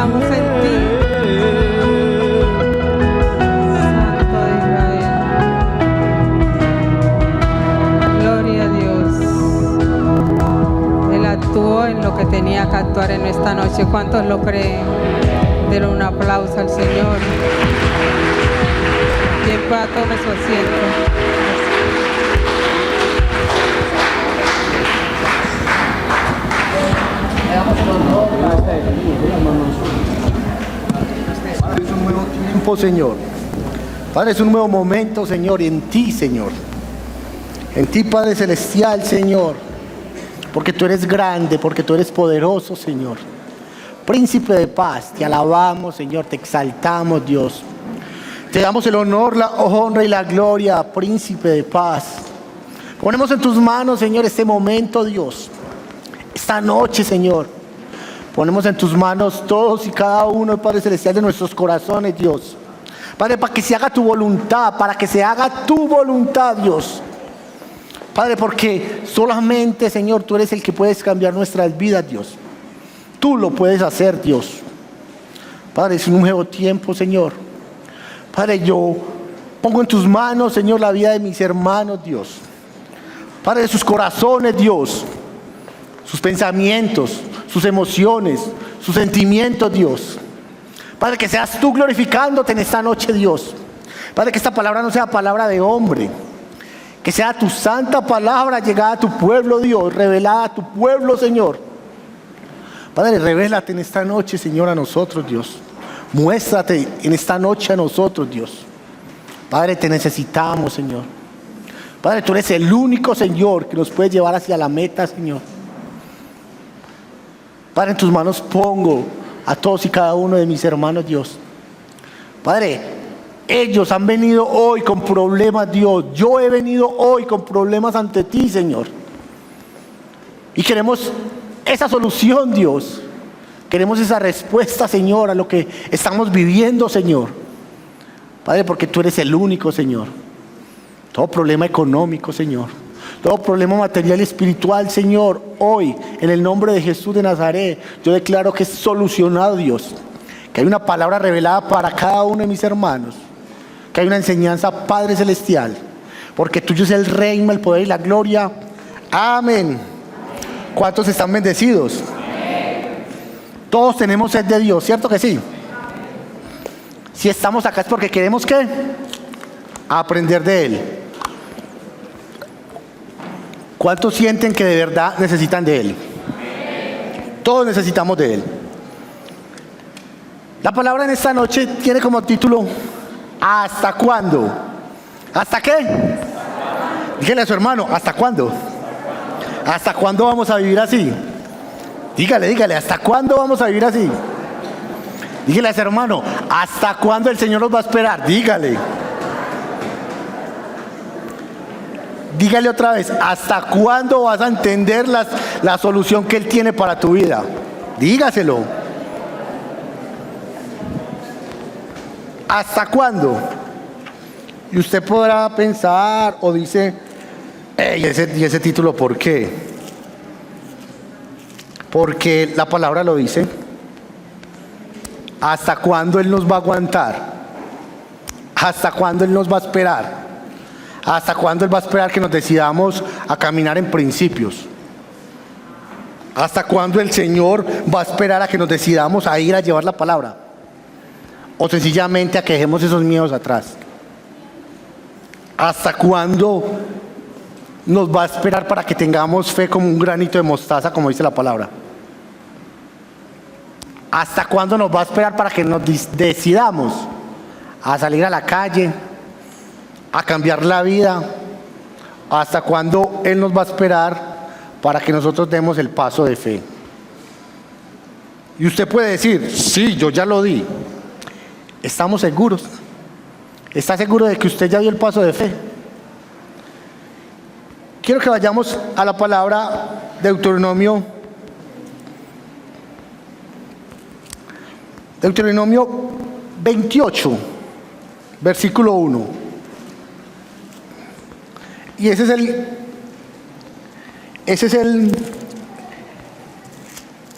Confiamos en ti. Santo de Israel. Gloria a Dios. Él actuó en lo que tenía que actuar en esta noche. ¿Cuántos lo creen? Denle un aplauso al Señor. Quien pueda, tome su asiento. Padre, es un nuevo tiempo, Señor. Padre, es un nuevo momento, Señor, en ti, Señor. En ti, Padre Celestial, Señor. Porque tú eres grande, porque tú eres poderoso, Señor. Príncipe de paz, te alabamos, Señor, te exaltamos, Dios. Te damos el honor, la honra y la gloria, Príncipe de paz. Ponemos en tus manos, Señor, este momento, Dios. Esta noche, Señor. Ponemos en tus manos todos y cada uno, Padre Celestial, de nuestros corazones, Dios. Padre, para que se haga tu voluntad, para que se haga tu voluntad, Dios. Padre, porque solamente, Señor, tú eres el que puedes cambiar nuestras vidas, Dios. Tú lo puedes hacer, Dios. Padre, es un nuevo tiempo, Señor. Padre, yo pongo en tus manos, Señor, la vida de mis hermanos, Dios. Padre, de sus corazones, Dios. Sus pensamientos, sus emociones, sus sentimientos, Dios. Padre, que seas tú glorificándote en esta noche, Dios. Padre, que esta palabra no sea palabra de hombre. Que sea tu santa palabra llegada a tu pueblo, Dios. Revelada a tu pueblo, Señor. Padre, revélate en esta noche, Señor, a nosotros, Dios. Muéstrate en esta noche a nosotros, Dios. Padre, te necesitamos, Señor. Padre, tú eres el único, Señor, que nos puede llevar hacia la meta, Señor. Padre, en tus manos pongo a todos y cada uno de mis hermanos, Dios. Padre, ellos han venido hoy con problemas, Dios. Yo he venido hoy con problemas ante ti, Señor. Y queremos esa solución, Dios. Queremos esa respuesta, Señor, a lo que estamos viviendo, Señor. Padre, porque tú eres el único, Señor. Todo problema económico, Señor. Todo problema material y espiritual, Señor, hoy, en el nombre de Jesús de Nazaret, yo declaro que es solucionado, Dios. Que hay una palabra revelada para cada uno de mis hermanos. Que hay una enseñanza, Padre Celestial. Porque tuyo es el reino, el poder y la gloria. Amén. ¿Cuántos están bendecidos? Todos tenemos sed de Dios, ¿cierto que sí? Si estamos acá es porque queremos, ¿qué? Aprender de Él. ¿Cuántos sienten que de verdad necesitan de Él? Todos necesitamos de Él. La palabra en esta noche tiene como título ¿hasta cuándo? ¿Hasta qué? Dígale a su hermano, ¿hasta cuándo? ¿Hasta cuándo vamos a vivir así? Dígale, ¿hasta cuándo vamos a vivir así? Dígale a su hermano, ¿hasta cuándo el Señor nos va a esperar? Dígale. Dígale otra vez, ¿hasta cuándo vas a entender la solución que Él tiene para tu vida? Dígaselo. ¿Hasta cuándo? Y usted podrá pensar o dice, ¿y ese título por qué? Porque la palabra lo dice. ¿Hasta cuándo Él nos va a aguantar? ¿Hasta cuándo Él nos va a esperar? ¿Hasta cuándo Él va a esperar que nos decidamos a caminar en principios? ¿Hasta cuándo el Señor va a esperar a que nos decidamos a ir a llevar la palabra? ¿O sencillamente a que dejemos esos miedos atrás? ¿Hasta cuándo nos va a esperar para que tengamos fe como un granito de mostaza, como dice la palabra? ¿Hasta cuándo nos va a esperar para que nos decidamos a salir a la calle, a cambiar la vida? ¿Hasta cuándo Él nos va a esperar para que nosotros demos el paso de fe? Y usted puede decir, sí, yo ya lo di. ¿Estamos seguros? ¿Está seguro de que usted ya dio el paso de fe? Quiero que vayamos a la palabra Deuteronomio 28, versículo 1. Y ese es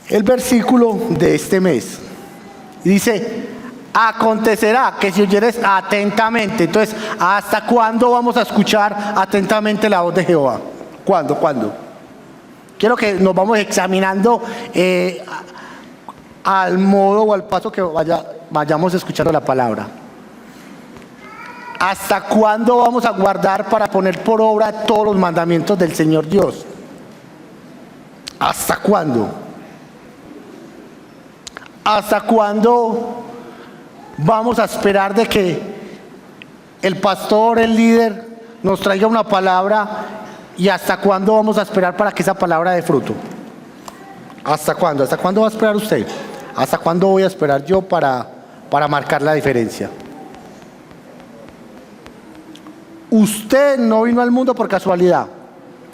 el versículo de este mes. Y dice, acontecerá que si oyeres atentamente. Entonces, ¿hasta cuándo vamos a escuchar atentamente la voz de Jehová? ¿Cuándo? Quiero que nos vamos examinando al modo o al paso que vayamos escuchando la palabra. ¿Hasta cuándo vamos a guardar para poner por obra todos los mandamientos del Señor Dios? ¿Hasta cuándo? ¿Hasta cuándo vamos a esperar de que el pastor, el líder, nos traiga una palabra? ¿Y hasta cuándo vamos a esperar para que esa palabra dé fruto? ¿Hasta cuándo? ¿Hasta cuándo va a esperar usted? ¿Hasta cuándo voy a esperar yo para marcar la diferencia? Usted no vino al mundo por casualidad.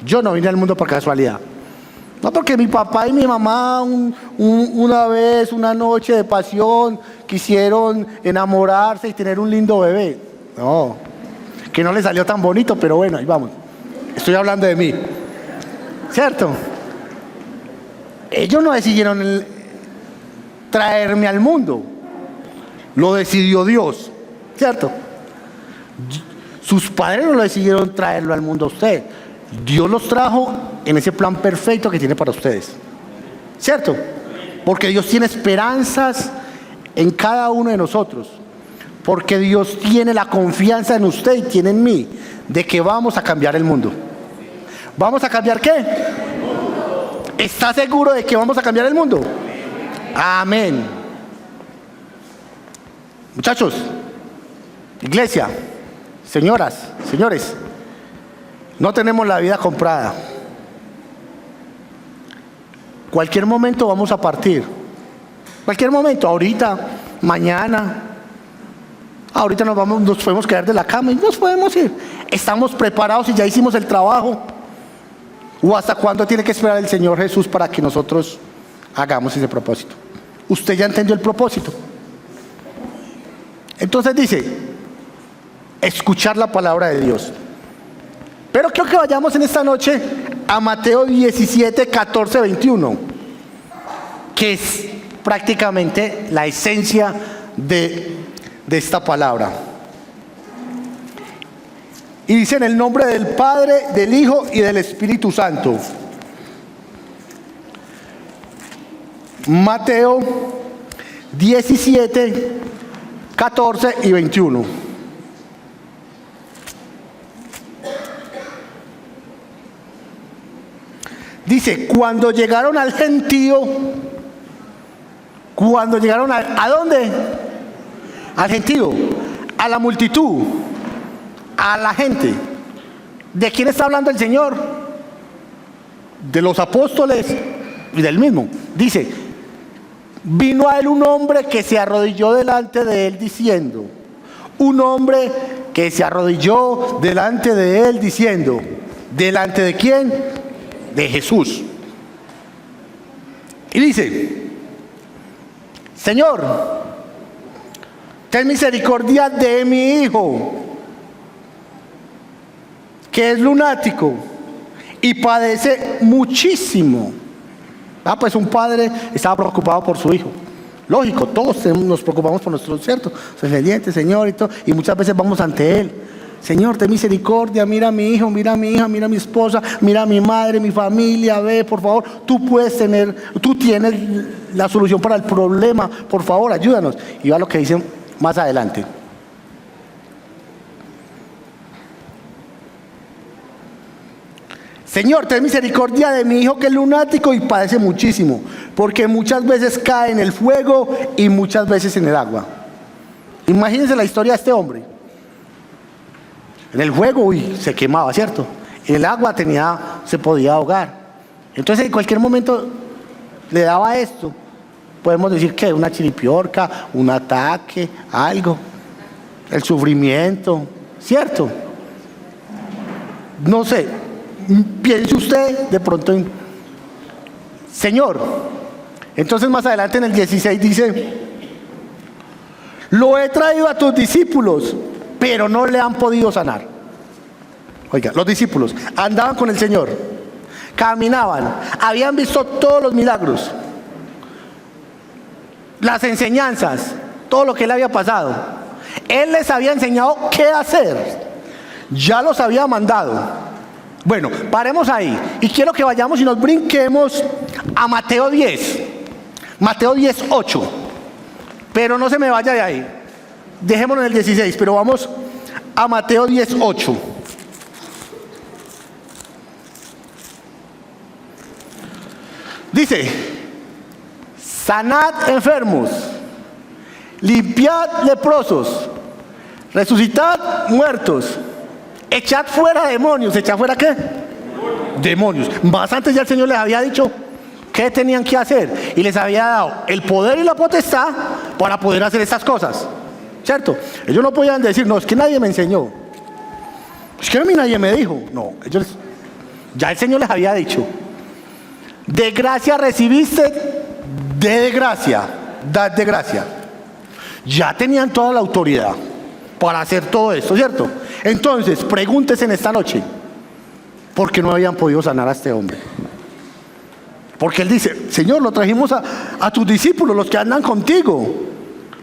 Yo no vine al mundo por casualidad. No porque mi papá y mi mamá una vez, una noche de pasión, quisieron enamorarse y tener un lindo bebé. No, que no le salió tan bonito, pero bueno, ahí vamos. Estoy hablando de mí. ¿Cierto? Ellos no decidieron traerme al mundo. Lo decidió Dios. ¿Cierto? Sus padres no lo decidieron traerlo al mundo a usted. Dios los trajo en ese plan perfecto que tiene para ustedes. ¿Cierto? Porque Dios tiene esperanzas en cada uno de nosotros. Porque Dios tiene la confianza en usted y tiene en mí de que vamos a cambiar el mundo. ¿Vamos a cambiar qué? ¿Está seguro de que vamos a cambiar el mundo? Amén. Muchachos, iglesia, señoras, señores, no tenemos la vida comprada. Cualquier momento vamos a partir. Cualquier momento, ahorita, mañana. Ahorita nos podemos quedar de la cama y nos podemos ir. Estamos preparados y ya hicimos el trabajo. ¿O hasta cuándo tiene que esperar el Señor Jesús para que nosotros hagamos ese propósito? Usted ya entendió el propósito. Entonces dice, escuchar la palabra de Dios. Pero quiero que vayamos en esta noche a Mateo 17, 14, 21, que es prácticamente la esencia de esta palabra. Y dice en el nombre del Padre, del Hijo y del Espíritu Santo. Mateo 17, 14 y 21. Dice, cuando llegaron al gentío, ¿a dónde? Al gentío, a la multitud, a la gente. ¿De quién está hablando el Señor? De los apóstoles y del mismo. Dice, vino a él un hombre que se arrodilló delante de él diciendo, un hombre que se arrodilló delante de él diciendo, ¿delante de quién? De Jesús. Y dice, Señor, ten misericordia de mi hijo, que es lunático y padece muchísimo. Pues un padre estaba preocupado por su hijo. Lógico, todos nos preocupamos por nuestro, ¿cierto? Descendiente, Señor, y muchas veces vamos ante Él. Señor, ten misericordia, mira a mi hijo, mira a mi hija, mira a mi esposa, mira a mi madre, mi familia, ve, por favor, tú tienes la solución para el problema, por favor, ayúdanos. Y va lo que dicen más adelante. Señor, ten misericordia de mi hijo que es lunático y padece muchísimo, porque muchas veces cae en el fuego y muchas veces en el agua. Imagínense la historia de este hombre. En el fuego, se quemaba, ¿cierto? En el agua se podía ahogar. Entonces en cualquier momento le daba esto. Podemos decir que una chiripiorca, un ataque, algo. El sufrimiento, ¿cierto? No sé, piense usted de pronto en Señor. Entonces más adelante en el 16 dice, lo he traído a tus discípulos, pero no le han podido sanar. Oiga, los discípulos andaban con el Señor, caminaban, habían visto todos los milagros, las enseñanzas, todo lo que él había pasado. Él les había enseñado qué hacer. Ya los había mandado. Bueno, paremos ahí. Y quiero que vayamos y nos brinquemos a Mateo 10. Mateo 10, 8. Pero no se me vaya de ahí. Dejémonos en el 16, pero vamos a Mateo 10, 8. Dice: sanad enfermos, limpiad leprosos, resucitad muertos, echad fuera demonios. ¿Echad fuera qué? Demonios. Más antes ya el Señor les había dicho qué tenían que hacer y les había dado el poder y la potestad para poder hacer estas cosas, ¿cierto? Ellos no podían decir, no, es que nadie me enseñó, es que a mí nadie me dijo. No, ya el Señor les había dicho: de gracia recibiste, de gracia, dad de gracia. Ya tenían toda la autoridad para hacer todo esto, ¿cierto? Entonces, pregúntese en esta noche, ¿por qué no habían podido sanar a este hombre? Porque él dice: Señor, lo trajimos a tus discípulos, los que andan contigo,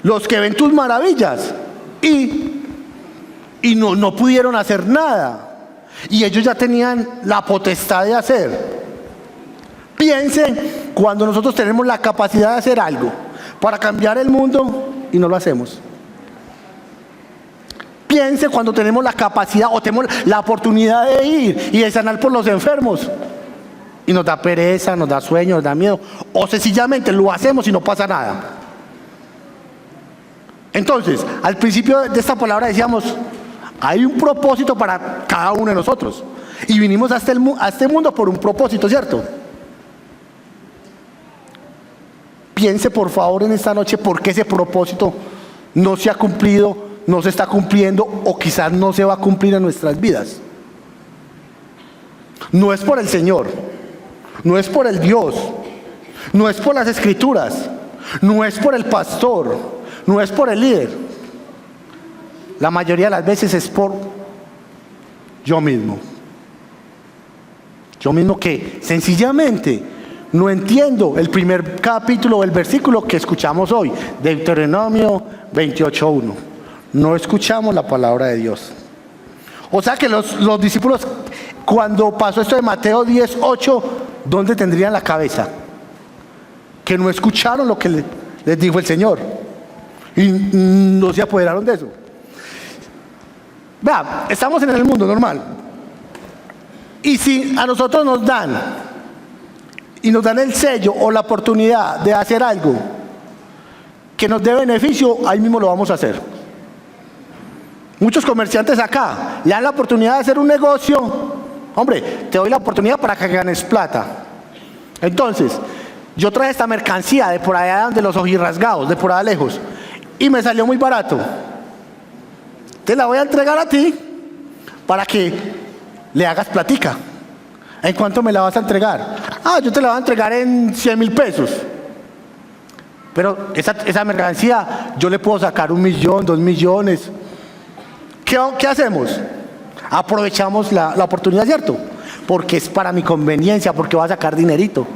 los que ven tus maravillas, y no pudieron hacer nada. Y ellos ya tenían la potestad de hacer. Piensen cuando nosotros tenemos la capacidad de hacer algo para cambiar el mundo y no lo hacemos. Piense cuando tenemos la capacidad o tenemos la oportunidad de ir y de sanar por los enfermos y nos da pereza, nos da sueño, nos da miedo, o sencillamente lo hacemos y no pasa nada. Entonces, al principio de esta palabra decíamos: hay un propósito para cada uno de nosotros y vinimos a este mundo por un propósito, ¿cierto? Piense por favor en esta noche por qué ese propósito no se ha cumplido, no se está cumpliendo o quizás no se va a cumplir en nuestras vidas. No es por el Señor, no es por el Dios, no es por las escrituras, no es por el pastor, no es por el líder. La mayoría de las veces es por yo mismo. Yo mismo que sencillamente no entiendo el primer capítulo o el versículo que escuchamos hoy, Deuteronomio 28:1. No escuchamos la palabra de Dios. O sea que los discípulos, cuando pasó esto de Mateo 10:8, ¿dónde tendrían la cabeza? Que no escucharon lo que les dijo el Señor y no se apoderaron de eso. Vea, estamos en el mundo normal, y si a nosotros nos dan el sello o la oportunidad de hacer algo que nos dé beneficio, ahí mismo lo vamos a hacer. Muchos comerciantes acá le dan la oportunidad de hacer un negocio. Hombre, te doy la oportunidad para que ganes plata. Entonces, yo traje esta mercancía de por allá de los ojirrasgados, de por allá lejos, y me salió muy barato. Te la voy a entregar a ti para que le hagas platica. ¿En cuánto me la vas a entregar? Yo te la voy a entregar en 100,000 pesos. Pero esa mercancía yo le puedo sacar 1 millón, 2 millones. ¿Qué hacemos? Aprovechamos la oportunidad, ¿cierto? Porque es para mi conveniencia, porque va a sacar dinerito.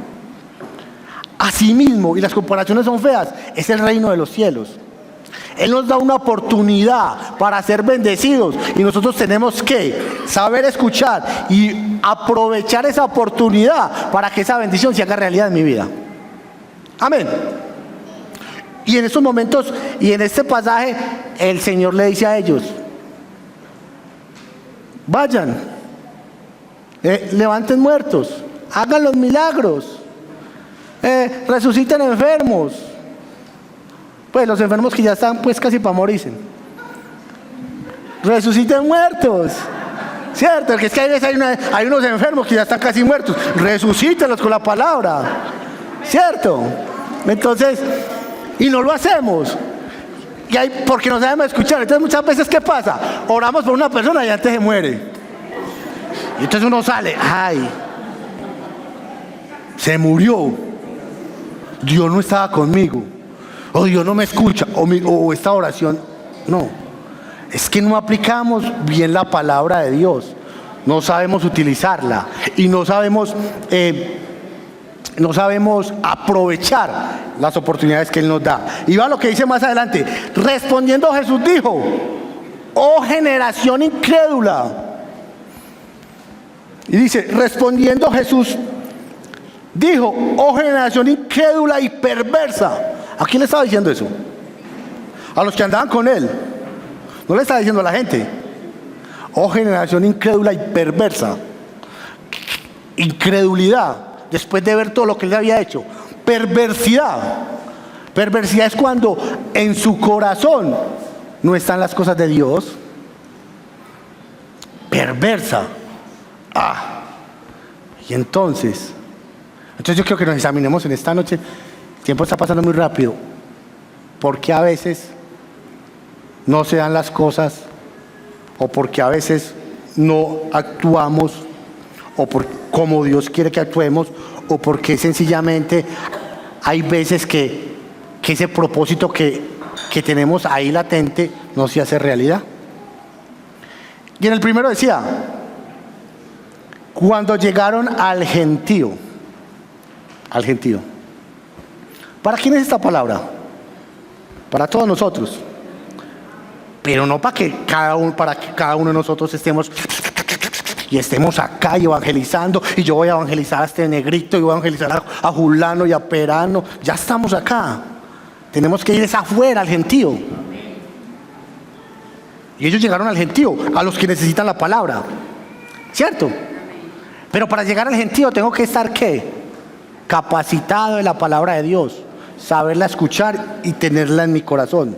Así mismo, y las comparaciones son feas, es el reino de los cielos. Él nos da una oportunidad para ser bendecidos y nosotros tenemos que saber escuchar y aprovechar esa oportunidad para que esa bendición se haga realidad en mi vida. Amén. Y en estos momentos y en este pasaje el Señor le dice a ellos: vayan, levanten muertos, hagan los milagros, resuciten enfermos. Pues los enfermos que ya están pues casi para morirse. Resuciten muertos, ¿cierto? Que es que hay unos enfermos que ya están casi muertos. Resucítenlos con la palabra, ¿cierto? Entonces, y no lo hacemos. Porque no sabemos escuchar. Entonces muchas veces, ¿qué pasa? Oramos por una persona y antes se muere. Y entonces uno sale, se murió. Dios no estaba conmigo. O Dios no me escucha, o esta oración, no. Es que no aplicamos bien la palabra de Dios. No sabemos utilizarla y no sabemos no sabemos aprovechar las oportunidades que Él nos da. Y va lo que dice más adelante. Respondiendo Jesús dijo: oh generación incrédula. Y dice, respondiendo Jesús dijo: oh generación incrédula y perversa. ¿A quién le estaba diciendo eso? A los que andaban con Él. No le estaba diciendo a la gente. Oh generación incrédula y perversa. Incredulidad, después de ver todo lo que Él había hecho. Perversidad. Perversidad es cuando en su corazón no están las cosas de Dios. Perversa. Y entonces yo creo que nos examinemos en esta noche. El tiempo está pasando muy rápido. ¿Por qué a veces no se dan las cosas? ¿O por qué a veces no actuamos? ¿O por cómo Dios quiere que actuemos? ¿O por qué sencillamente hay veces que ese propósito que tenemos ahí latente no se hace realidad? Y en el primero decía: cuando llegaron al gentío. Al gentío. ¿Para quién es esta palabra? Para todos nosotros. Pero no para que cada uno de nosotros estemos acá y evangelizando, y yo voy a evangelizar a este negrito, y voy a evangelizar a Julano y a Perano. Ya estamos acá. Tenemos que ir afuera, al gentío. Y ellos llegaron al gentío, a los que necesitan la palabra, ¿cierto? Pero para llegar al gentío tengo que estar, ¿qué? Capacitado de la palabra de Dios, saberla escuchar y tenerla en mi corazón.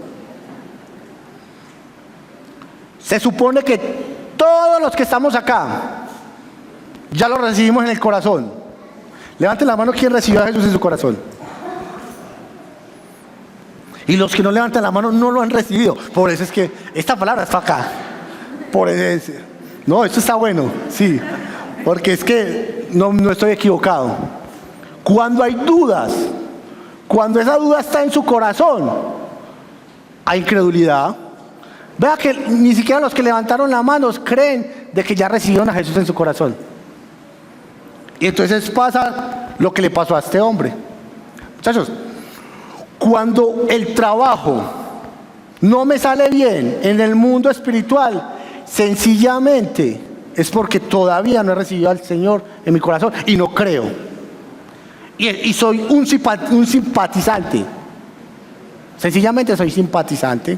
Se supone que todos los que estamos acá ya lo recibimos en el corazón. Levanten la mano quien recibió a Jesús en su corazón. Y los que no levantan la mano no lo han recibido. Por eso es que esta palabra está acá. Por eso no, esto está bueno, sí. Porque es que no estoy equivocado. Cuando hay dudas, cuando esa duda está en su corazón, hay incredulidad. Vea que ni siquiera los que levantaron la mano creen de que ya recibieron a Jesús en su corazón. Y entonces pasa lo que le pasó a este hombre. Muchachos, cuando el trabajo no me sale bien en el mundo espiritual, sencillamente es porque todavía no he recibido al Señor en mi corazón y no creo. Y soy un simpatizante. Sencillamente soy simpatizante.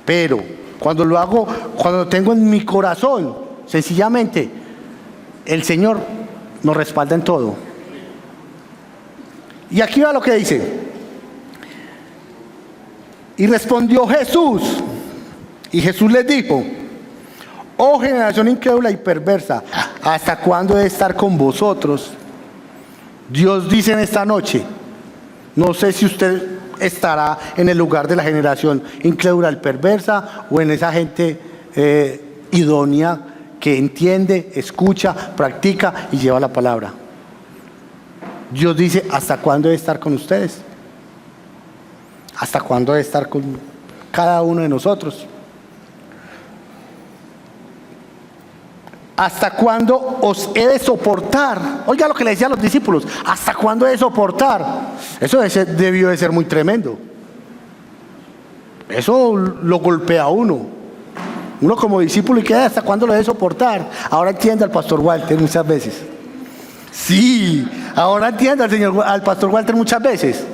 Pero cuando lo hago, cuando lo tengo en mi corazón, sencillamente el Señor nos respalda en todo. Y aquí va lo que dice: y respondió Jesús, y Jesús les dijo: oh generación incrédula y perversa, ¿hasta cuándo he de estar con vosotros? Dios dice en esta noche, no sé si usted estará en el lugar de la generación incrédula y perversa, o en esa gente idónea que entiende, escucha, practica y lleva la palabra. Dios dice: ¿hasta cuándo he de estar con ustedes? ¿Hasta cuándo he de estar con cada uno de nosotros? ¿Hasta cuándo os he de soportar? Oiga lo que le decía a los discípulos: ¿hasta cuándo he de soportar? Eso debió de ser muy tremendo. Eso lo golpea a uno. Uno como discípulo, ¿y qué? ¿Hasta cuándo lo he de soportar? Ahora entiende al pastor Walter muchas veces. Sí, ahora entiende al pastor Walter muchas veces.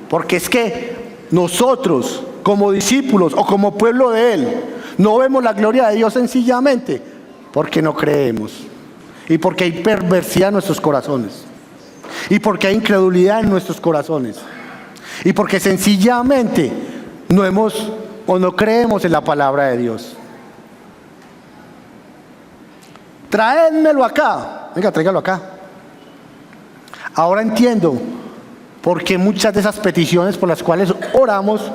Porque es que nosotros, como discípulos o como pueblo de Él, no vemos la gloria de Dios sencillamente porque no creemos, y porque hay perversidad en nuestros corazones, y porque hay incredulidad en nuestros corazones, y porque sencillamente no creemos en la palabra de Dios. Traédmelo acá. Venga, tráigalo acá. Ahora entiendo por qué muchas de esas peticiones por las cuales oramos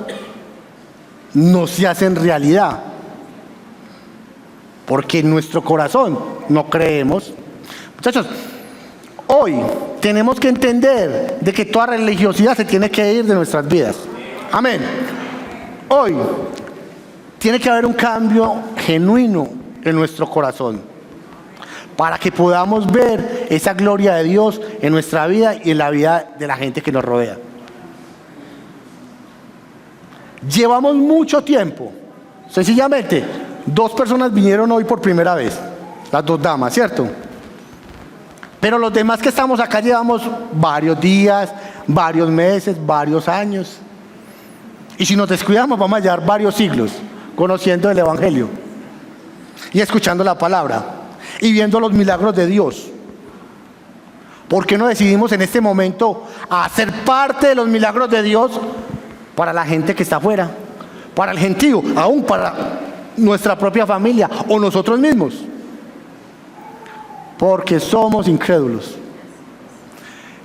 no se hacen realidad. Porque en nuestro corazón no creemos. Muchachos, hoy tenemos que entender de que toda religiosidad se tiene que ir de nuestras vidas. Amén. Hoy tiene que haber un cambio genuino en nuestro corazón. para que podamos ver esa gloria de Dios en nuestra vida y en la vida de la gente que nos rodea. Llevamos mucho tiempo. Sencillamente, 2 personas vinieron hoy por primera vez, las 2 damas, ¿cierto? Pero los demás que estamos acá llevamos varios días, varios meses, varios años. Y si nos descuidamos vamos a llevar varios siglos conociendo el Evangelio y escuchando la palabra y viendo los milagros de Dios. ¿Por qué no decidimos en este momento hacer parte de los milagros de Dios para la gente que está afuera, para el gentío, aún para nuestra propia familia o nosotros mismos? Porque somos incrédulos.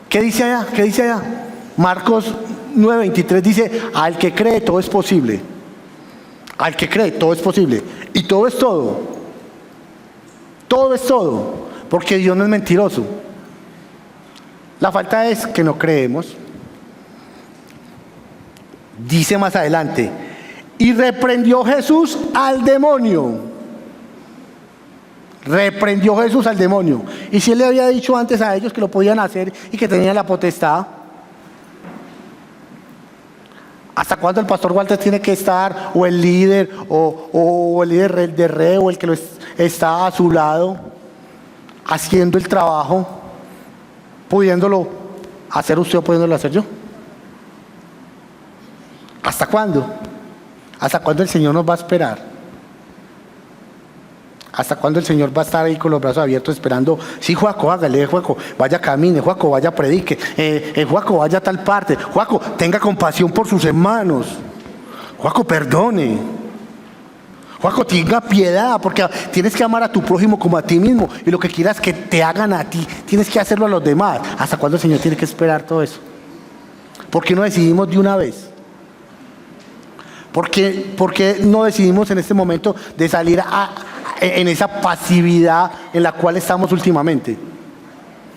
¿Qué dice allá? ¿Qué dice allá? Marcos 9:23 dice: al que cree todo es posible. Al que cree todo es posible. Y todo es todo. Todo es todo. Porque Dios no es mentiroso. La falta es que no creemos. Dice más adelante: y reprendió Jesús al demonio. Reprendió Jesús al demonio. Y si él le había dicho antes a ellos que lo podían hacer y que tenían la potestad, ¿hasta cuándo el pastor Walter tiene que estar, o el líder, o el líder de red, o el que está a su lado, haciendo el trabajo, pudiéndolo hacer usted o pudiéndolo hacer yo? ¿Hasta cuándo? ¿Hasta cuándo el Señor nos va a esperar? ¿Hasta cuándo el Señor va a estar ahí con los brazos abiertos esperando? Sí, Juaco, hágale, Juaco, vaya camine, Juaco, vaya predique, Juaco, vaya a tal parte, Juaco, tenga compasión por sus hermanos, Juaco, perdone, Juaco, tenga piedad, porque tienes que amar a tu prójimo como a ti mismo, y lo que quieras que te hagan a ti, tienes que hacerlo a los demás. ¿Hasta cuándo el Señor tiene que esperar todo eso? ¿Por qué no decidimos de una vez? ¿Por qué no decidimos en este momento de salir en esa pasividad en la cual estamos últimamente?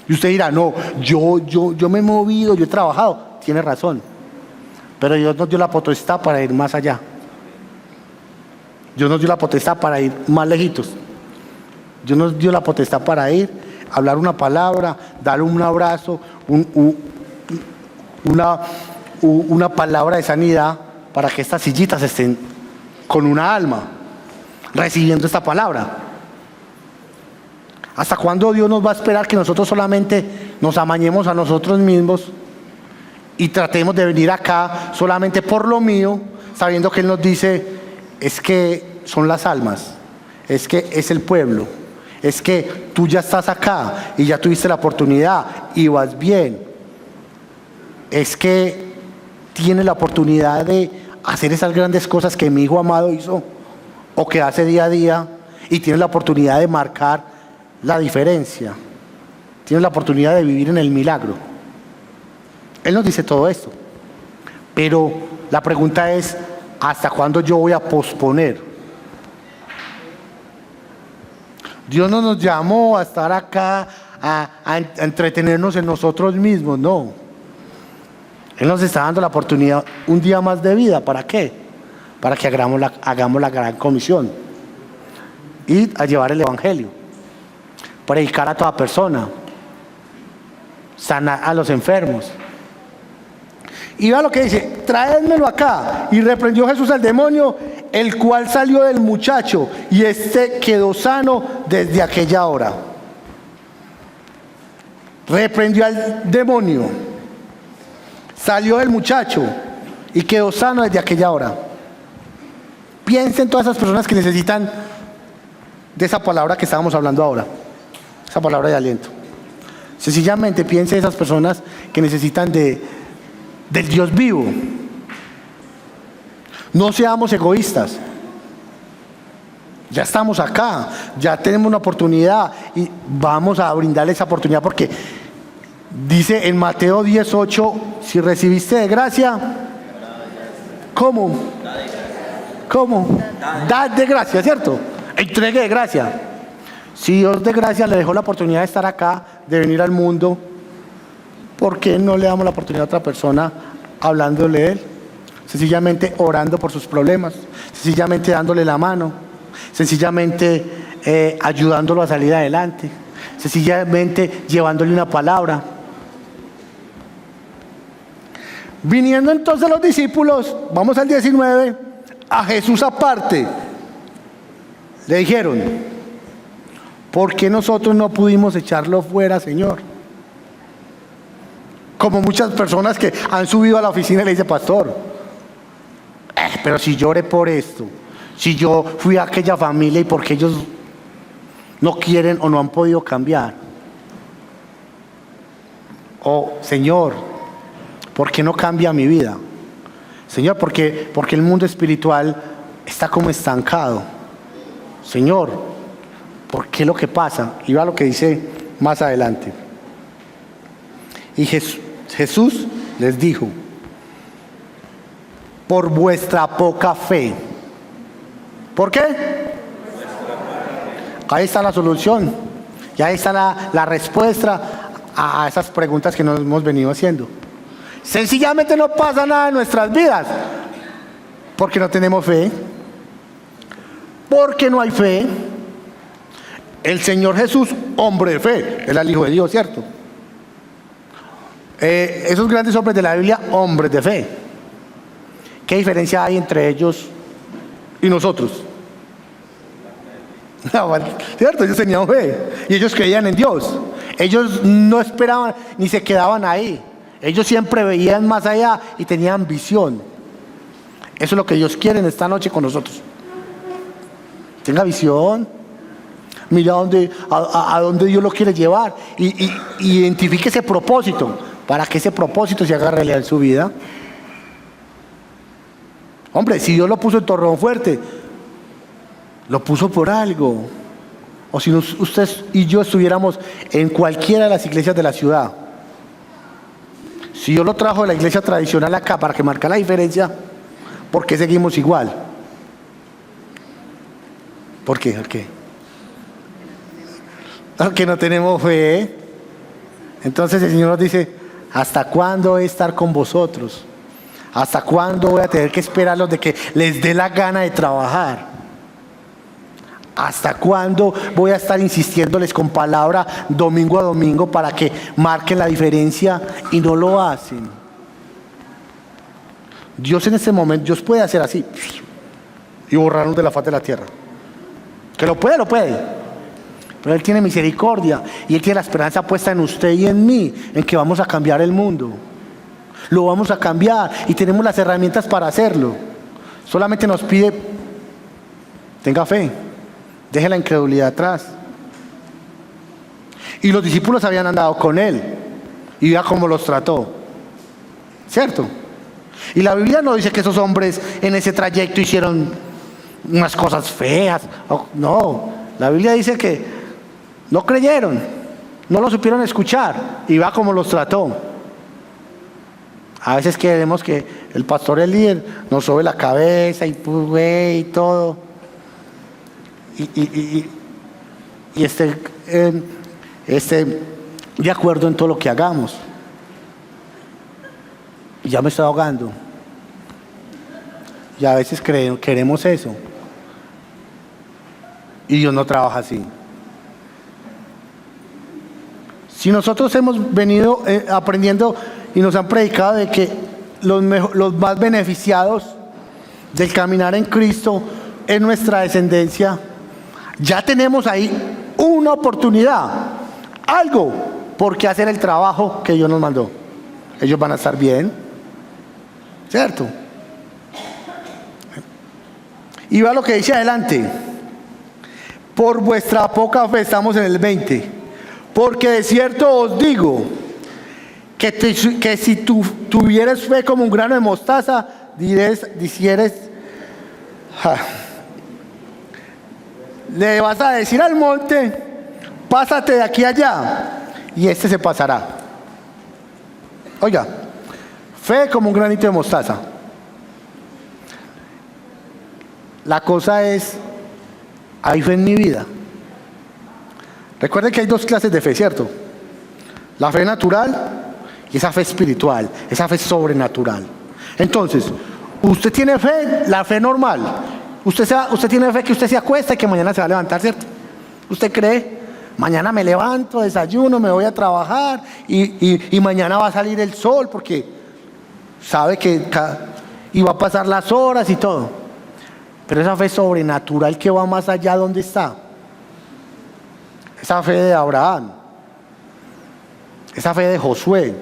Y usted dirá: no, yo me he movido, yo he trabajado. Tiene razón, pero Dios nos dio la potestad para ir más allá. Dios nos dio la potestad para ir más lejitos. Dios nos dio la potestad para ir, hablar una palabra, dar un abrazo, una palabra de sanidad, para que estas sillitas estén con una alma recibiendo esta palabra. ¿Hasta cuándo Dios nos va a esperar que nosotros solamente nos amañemos a nosotros mismos y tratemos de venir acá solamente por lo mío, sabiendo que Él nos dice: es que son las almas, es que es el pueblo, es que tú ya estás acá y ya tuviste la oportunidad y vas bien, es que tienes la oportunidad de hacer esas grandes cosas que mi hijo amado hizo o que hace día a día, y tienes la oportunidad de marcar la diferencia, tienes la oportunidad de vivir en el milagro. Él nos dice todo esto, pero la pregunta es: ¿hasta cuándo yo voy a posponer? Dios no nos llamó a estar acá a entretenernos en nosotros mismos, no. Él nos está dando la oportunidad, un día más de vida. ¿Para qué? Para que hagamos la gran comisión. Ir a llevar el Evangelio, predicar a toda persona, sanar a los enfermos. Y vea lo que dice: traédmelo acá. Y reprendió Jesús al demonio, el cual salió del muchacho, y éste quedó sano desde aquella hora. Reprendió al demonio, salió del muchacho y quedó sano desde aquella hora. Piensen en todas esas personas que necesitan de esa palabra que estábamos hablando ahora, esa palabra de aliento. Sencillamente piensen en esas personas que necesitan del Dios vivo. No seamos egoístas. Ya estamos acá, ya tenemos una oportunidad y vamos a brindarle esa oportunidad, porque dice en Mateo 10:8: si recibiste de gracia, ¿cómo? ¿Cómo? Dad de gracia, ¿cierto? Entregue de gracia. Si Dios de gracia le dejó la oportunidad de estar acá, de venir al mundo, ¿por qué no le damos la oportunidad a otra persona hablándole de Él? Sencillamente orando por sus problemas, sencillamente dándole la mano, sencillamente ayudándolo a salir adelante, sencillamente llevándole una palabra. Viniendo entonces los discípulos, vamos al 19, a Jesús aparte, le dijeron: ¿por qué nosotros no pudimos echarlo fuera, Señor? Como muchas personas que han subido a la oficina y le dicen: pastor, pero si yo oré por esto, si yo fui a aquella familia y porque ellos no quieren o no han podido cambiar. O Señor, ¿por qué no cambia mi vida? Señor, porque el mundo espiritual está como estancado. Señor, ¿por qué lo que pasa? Y va lo que dice más adelante. Y Jesús les dijo: por vuestra poca fe. ¿Por qué? Ahí está la solución. Y ahí está la respuesta a esas preguntas que nos hemos venido haciendo. Sencillamente no pasa nada en nuestras vidas porque no tenemos fe, porque no hay fe. El Señor Jesús, hombre de fe, era el Hijo de Dios, ¿cierto? Esos grandes hombres de la Biblia, hombres de fe. ¿Qué diferencia hay entre ellos y nosotros? No, ¿cierto? Ellos tenían fe y ellos creían en Dios. Ellos no esperaban ni se quedaban ahí. Ellos siempre veían más allá y tenían visión. Eso es lo que Dios quiere en esta noche con nosotros. Tenga visión. Mira a dónde Dios lo quiere llevar. Y identifique ese propósito, para que ese propósito se haga realidad en su vida. Hombre, si Dios lo puso en Torreón Fuerte, lo puso por algo. O si usted y yo estuviéramos en cualquiera de las iglesias de la ciudad, si Dios lo trajo de la iglesia tradicional acá para que marque la diferencia, ¿por qué seguimos igual? ¿Por qué? ¿Por qué? Porque no tenemos fe. Entonces el Señor nos dice: ¿hasta cuándo voy a estar con vosotros? ¿Hasta cuándo voy a tener que esperarlos de que les dé la gana de trabajar? ¿Hasta cuándo voy a estar insistiéndoles con palabra domingo a domingo para que marquen la diferencia y no lo hacen? Dios en este momento, Dios puede hacer así y borrarnos de la faz de la tierra. Que lo puede, lo puede. Pero Él tiene misericordia y Él tiene la esperanza puesta en usted y en mí, en que vamos a cambiar el mundo. Lo vamos a cambiar y tenemos las herramientas para hacerlo. Solamente nos pide: tenga fe, deje la incredulidad atrás. Y los discípulos habían andado con Él y vea cómo los trató, ¿cierto? Y la Biblia no dice que esos hombres en ese trayecto hicieron unas cosas feas. No, la Biblia dice que no creyeron, no lo supieron escuchar y vea cómo los trató. A veces queremos que el pastor, el líder, nos sobe la cabeza y todo. Y esté de acuerdo en todo lo que hagamos. Ya me estoy ahogando. Y a veces queremos eso. Y Dios no trabaja así. Si nosotros hemos venido aprendiendo y nos han predicado de que los más beneficiados del caminar en Cristo es nuestra descendencia, ya tenemos ahí una oportunidad, algo por qué hacer el trabajo que Dios nos mandó. Ellos van a estar bien, ¿cierto? Y va lo que dice adelante: por vuestra poca fe, estamos en el 20, porque de cierto os digo que si tú tuvieres fe como un grano de mostaza, dijeres, le vas a decir al monte: pásate de aquí a allá, y este se pasará. Oiga, fe como un granito de mostaza. La cosa es: ¿hay fe en mi vida? Recuerden que hay dos clases de fe, ¿cierto? La fe natural y esa fe espiritual, esa fe sobrenatural. Entonces, usted tiene fe, la fe normal. Usted tiene fe que usted se acuesta y que mañana se va a levantar, ¿cierto? ¿Usted cree? Mañana me levanto, desayuno, me voy a trabajar y mañana va a salir el sol porque sabe que y va a pasar las horas y todo. Pero esa fe sobrenatural que va más allá, ¿dónde está? Esa fe de Abraham, esa fe de Josué,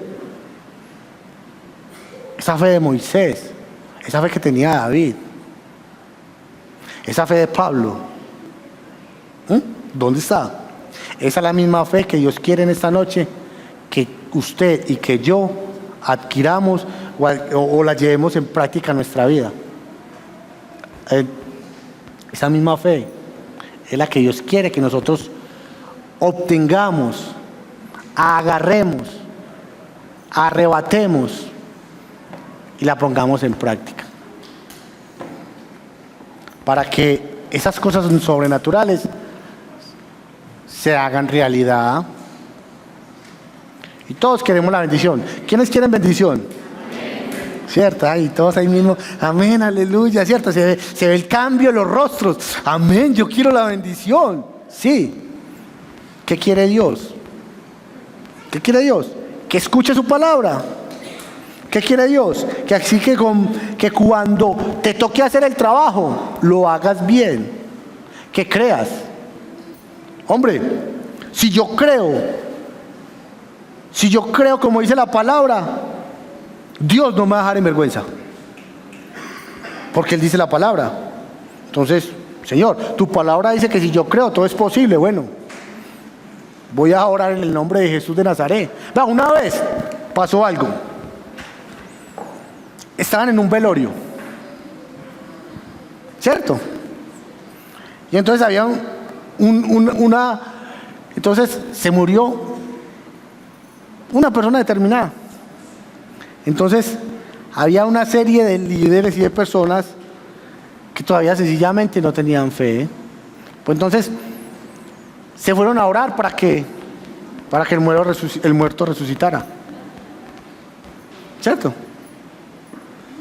esa fe de Moisés, esa fe que tenía David, esa fe de Pablo, ¿dónde está? Esa es la misma fe que Dios quiere en esta noche que usted y que yo adquiramos o la llevemos en práctica en nuestra vida. Esa misma fe es la que Dios quiere que nosotros obtengamos, agarremos, arrebatemos y la pongamos en práctica. Para que esas cosas sobrenaturales se hagan realidad. Y todos queremos la bendición. ¿Quiénes quieren bendición? ¿Cierto? Y todos ahí mismo, amén, aleluya, ¿cierto? Se ve el cambio en los rostros. Amén, yo quiero la bendición. Sí. ¿Qué quiere Dios? ¿Qué quiere Dios? Que escuche su palabra. ¿Qué quiere Dios? Que así que cuando te toque hacer el trabajo, lo hagas bien. Que creas. Hombre, si yo creo como dice la palabra, Dios no me va a dejar en vergüenza. Porque Él dice la palabra. Entonces, Señor, tu palabra dice que si yo creo, todo es posible. Bueno, voy a orar en el nombre de Jesús de Nazaret. Una vez pasó algo. Estaban en un velorio, ¿cierto? Y entonces había entonces se murió una persona determinada. Entonces había una serie de líderes y de personas que todavía sencillamente no tenían fe. Pues entonces se fueron a orar para que el muerto resucitara, ¿cierto?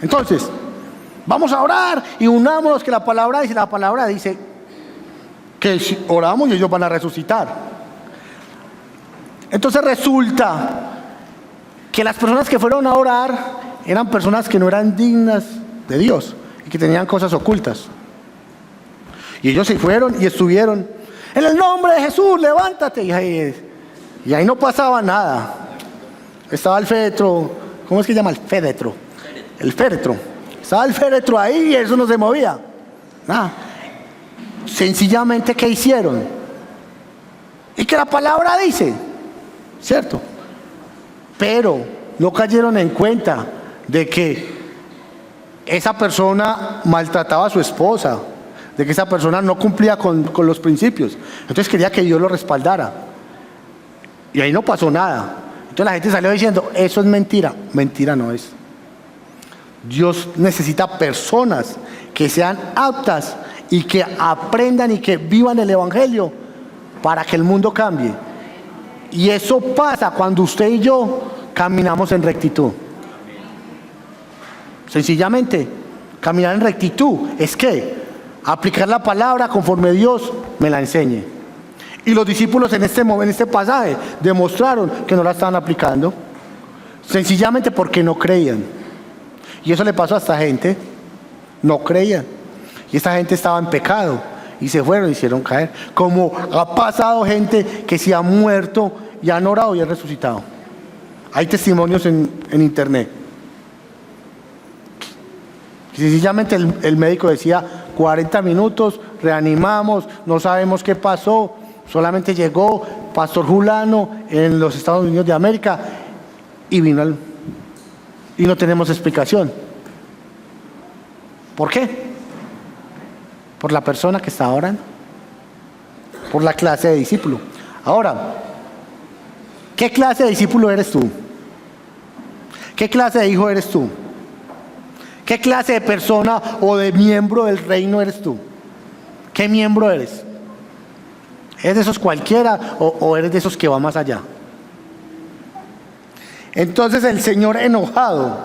Entonces vamos a orar y unámonos, que la palabra dice que si oramos y ellos van a resucitar. Entonces resulta que las personas que fueron a orar eran personas que no eran dignas de Dios y que tenían cosas ocultas. Y ellos se fueron y estuvieron, en el nombre de Jesús, levántate. Y ahí no pasaba nada. Estaba el féretro, ¿cómo es que se llama? El féretro. Estaba el féretro ahí y eso no se movía. Nada. Sencillamente, ¿qué hicieron? Y que la palabra dice, ¿cierto? Pero no cayeron en cuenta de que esa persona maltrataba a su esposa, de que esa persona no cumplía con los principios. Entonces quería que Dios lo respaldara. Y ahí no pasó nada. Entonces la gente salió diciendo, eso es mentira. Mentira no es. Dios necesita personas que sean aptas y que aprendan y que vivan el Evangelio para que el mundo cambie. Y eso pasa cuando usted y yo caminamos en rectitud. Sencillamente, caminar en rectitud es que aplicar la palabra conforme Dios me la enseñe. Y los discípulos en este pasaje demostraron que no la estaban aplicando, sencillamente porque no creían. Y eso le pasó a esta gente, no creían. Y esta gente estaba en pecado y se fueron y hicieron caer. Como ha pasado gente que se ha muerto y han orado y han resucitado. Hay testimonios en internet. Sencillamente el médico decía 40 minutos, reanimamos, no sabemos qué pasó, solamente llegó Pastor Julano en los Estados Unidos de América y vino y no tenemos explicación. ¿Por qué? Por la persona que está orando, por la clase de discípulo. Ahora, ¿qué clase de discípulo eres tú? ¿Qué clase de hijo eres tú? ¿Qué clase de persona o de miembro del reino eres tú? ¿Qué miembro eres? ¿Eres de esos cualquiera o eres de esos que va más allá? Entonces el Señor enojado,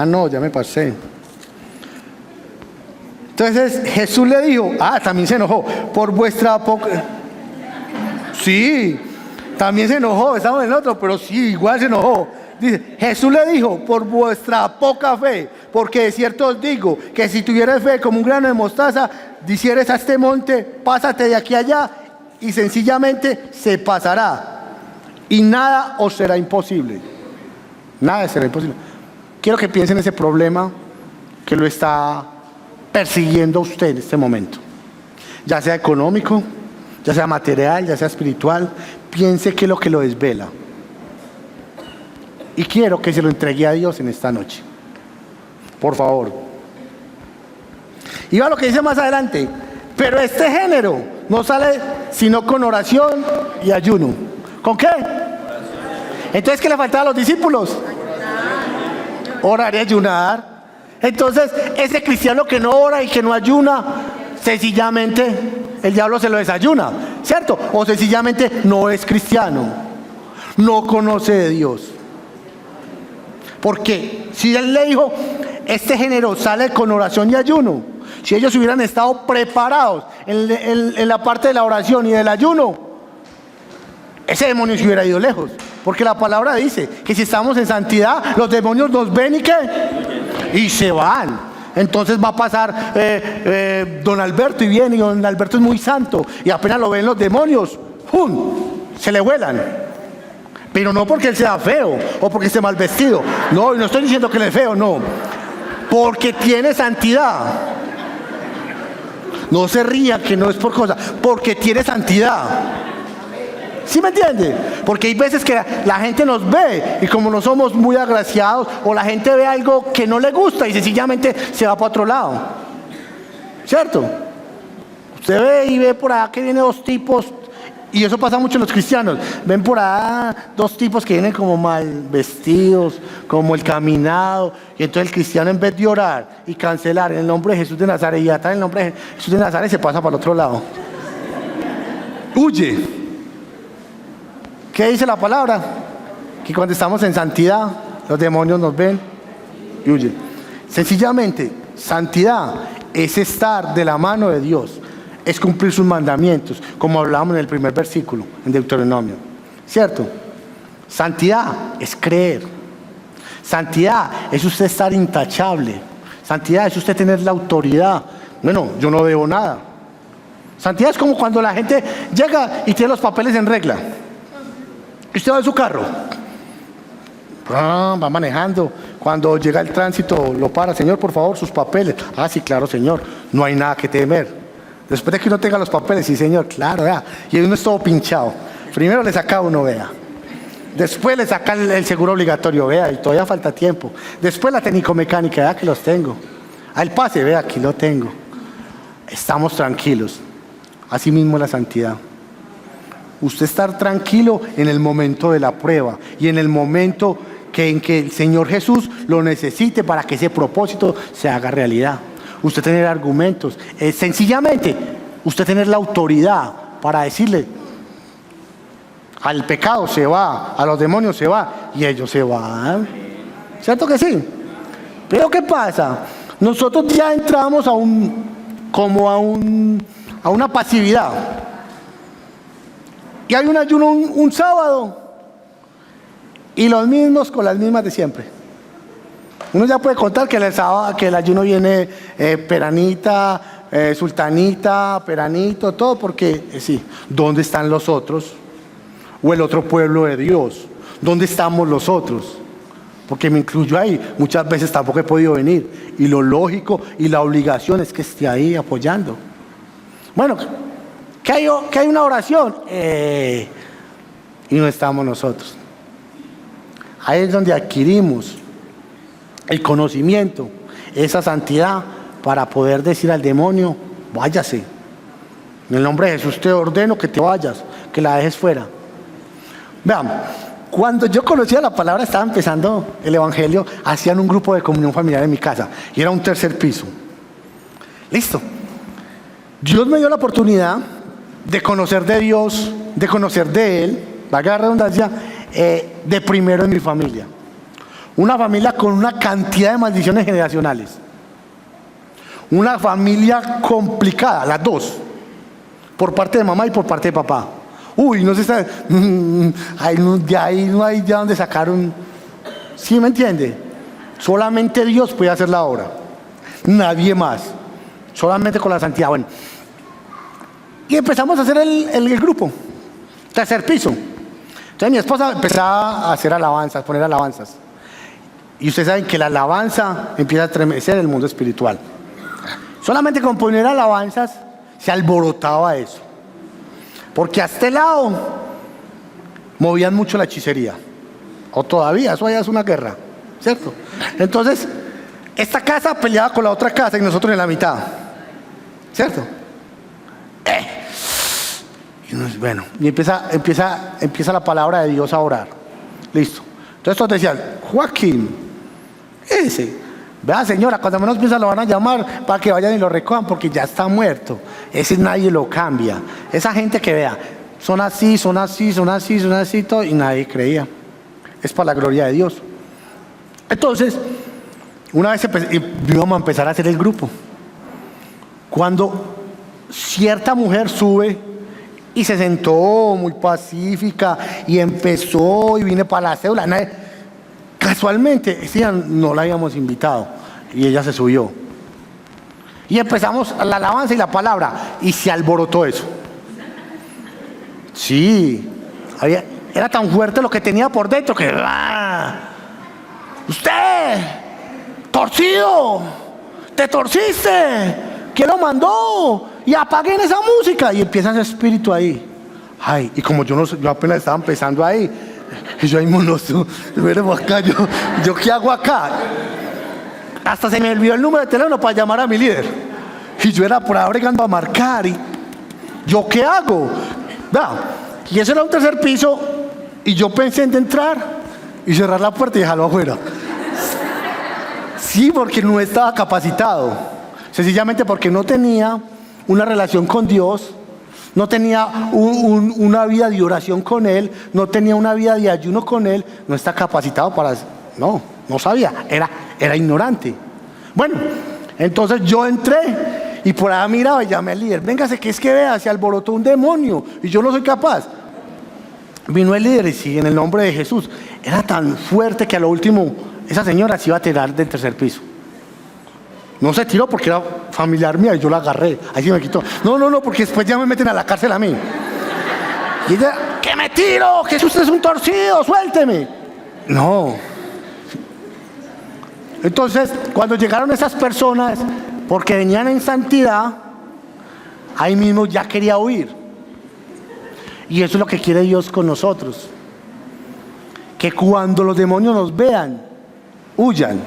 no, ya me pasé. Entonces Jesús le dijo, también se enojó, por vuestra poca. Sí, también se enojó, estamos en el otro, pero sí, igual se enojó. Dice, Jesús le dijo, por vuestra poca fe, porque de cierto os digo, que si tuvierais fe como un grano de mostaza, dijeres a este monte, pásate de aquí a allá, y sencillamente se pasará. Y nada os será imposible. Nada será imposible. Quiero que piensen en ese problema que lo está persiguiendo a usted en este momento. Ya sea económico, ya sea material, ya sea espiritual. Piense qué es lo que lo desvela. Y quiero que se lo entregue a Dios en esta noche. Por favor. Y va lo que dice más adelante. Pero este género no sale sino con oración y ayuno. ¿Con qué? Entonces, ¿qué le faltaba a los discípulos? Orar y ayunar. Entonces, ese cristiano que no ora y que no ayuna, sencillamente el diablo se lo desayuna, ¿cierto? O sencillamente no es cristiano, no conoce de Dios. Porque si él le dijo, este género sale con oración y ayuno, si ellos hubieran estado preparados en la parte de la oración y del ayuno, ese demonio se hubiera ido lejos. Porque la palabra dice que si estamos en santidad, los demonios nos ven y ¿qué? Y se van. Entonces va a pasar don Alberto y viene, y don Alberto es muy santo, y apenas lo ven los demonios, ¡pum!, se le vuelan. Pero no porque él sea feo o porque esté mal vestido. No, y no estoy diciendo que él es feo, no. Porque tiene santidad. No se ría que no es por cosa, porque tiene santidad. ¿Sí me entiende? Porque hay veces que la gente nos ve y como no somos muy agraciados, o la gente ve algo que no le gusta y sencillamente se va para otro lado. ¿Cierto? Usted ve y ve por allá que vienen dos tipos, y eso pasa mucho en los cristianos. Ven por allá dos tipos que vienen como mal vestidos, como el caminado, y entonces el cristiano, en vez de orar y cancelar en el nombre de Jesús de Nazaret y atar en el nombre de Jesús de Nazaret, se pasa para el otro lado. Huye. ¿Qué dice la palabra? Que cuando estamos en santidad, los demonios nos ven y huyen. Sencillamente, santidad es estar de la mano de Dios, es cumplir sus mandamientos, como hablábamos en el primer versículo, en Deuteronomio. ¿Cierto? Santidad es creer. Santidad es usted estar intachable. Santidad es usted tener la autoridad. Bueno, yo no debo nada. Santidad es como cuando la gente llega y tiene los papeles en regla. Usted va en su carro, va manejando, cuando llega el tránsito lo para, señor, por favor, sus papeles. Ah, sí, claro, señor, no hay nada que temer. Después de que uno tenga los papeles, sí, señor, claro, vea, y uno es todo pinchado. Primero le saca uno, vea. Después le saca el seguro obligatorio, vea, y todavía falta tiempo. Después la técnico-mecánica, vea que los tengo. El pase, vea, aquí lo tengo. Estamos tranquilos. Así mismo la santidad. Usted estar tranquilo en el momento de la prueba y en el momento en que el Señor Jesús lo necesite para que ese propósito se haga realidad. Usted tener argumentos, sencillamente usted tener la autoridad para decirle al pecado se va, a los demonios se va, y ellos se van. ¿Cierto que sí? Pero ¿qué pasa? Nosotros ya entramos a una pasividad. Y hay un ayuno un sábado y los mismos con las mismas de siempre. Uno ya puede contar que el sábado, que el ayuno viene peranita, sultanita, peranito, todo, porque sí, ¿dónde están los otros? O el otro pueblo de Dios, ¿dónde estamos los otros? Porque me incluyo ahí, muchas veces tampoco he podido venir, y lo lógico y la obligación es que esté ahí apoyando. Bueno, que hay una oración y no estamos nosotros. Ahí es donde adquirimos el conocimiento, esa santidad, para poder decir al demonio, váyase. En el nombre de Jesús te ordeno que te vayas, que la dejes fuera. Vean, cuando yo conocía la palabra, estaba empezando el evangelio, hacían un grupo de comunión familiar en mi casa y era un tercer piso. Listo. Dios me dio la oportunidad de conocer de Dios, de conocer de Él, valga la redundancia, de primero en mi familia. Una familia con una cantidad de maldiciones generacionales. Una familia complicada, las dos, por parte de mamá y por parte de papá. Uy, no se está, de ahí no hay de dónde sacar un... ¿Sí me entiende? Solamente Dios puede hacer la obra, nadie más, solamente con la santidad. Bueno, y empezamos a hacer el grupo, tercer piso. Entonces mi esposa empezaba a hacer alabanzas, poner alabanzas. Y ustedes saben que la alabanza empieza a estremecer el mundo espiritual. Solamente con poner alabanzas se alborotaba eso. Porque a este lado movían mucho la hechicería. O todavía, eso ya es una guerra, ¿cierto? Entonces, esta casa peleaba con la otra casa y nosotros en la mitad, ¿cierto? Bueno, y empieza la palabra de Dios a orar. Listo. Entonces todos decían, Joaquín, ese, vea señora, cuando menos piensa lo van a llamar para que vayan y lo recojan porque ya está muerto. Ese nadie lo cambia. Esa gente que vea, son así, todo, y nadie creía. Es para la gloria de Dios. Entonces, una vez íbamos a empezar a hacer el grupo. Cuando cierta mujer sube y se sentó muy pacífica y empezó y vine para la cédula. Casualmente, ese día no la habíamos invitado y ella se subió. Y empezamos la alabanza y la palabra y se alborotó eso. Sí, era tan fuerte lo que tenía por dentro que... ¡Usted! ¡Torcido! ¡Te torciste! ¿Quién lo mandó? Y apaguen esa música. Y empieza ese espíritu ahí. Ay, y como yo apenas estaba empezando ahí. Y yo ahí monoso. Acá, yo ¿qué hago acá? Hasta se me olvidó el número de teléfono para llamar a mi líder. Y yo era por ahí bregando a marcar. Y ¿yo qué hago? Y eso era un tercer piso. Y yo pensé en entrar y cerrar la puerta y dejarlo afuera. Sí, porque no estaba capacitado. Sencillamente porque no tenía una relación con Dios, no tenía una vida de oración con Él, no tenía una vida de ayuno con Él, no está capacitado para... No sabía, era ignorante. Bueno, entonces yo entré y por ahí miraba y llamé al líder. Véngase, que es que vea, se alborotó un demonio y yo no soy capaz. Vino el líder y sí, en el nombre de Jesús. Era tan fuerte que a lo último esa señora se iba a tirar del tercer piso. No se tiró porque era familiar mía y yo la agarré. Ahí se me quitó. No, porque después ya me meten a la cárcel a mí. Y ella, ¡que me tiro! ¡Que usted es un torcido! ¡Suélteme! No. Entonces, cuando llegaron esas personas, porque venían en santidad, ahí mismo ya quería huir. Y eso es lo que quiere Dios con nosotros. Que cuando los demonios nos vean, huyan.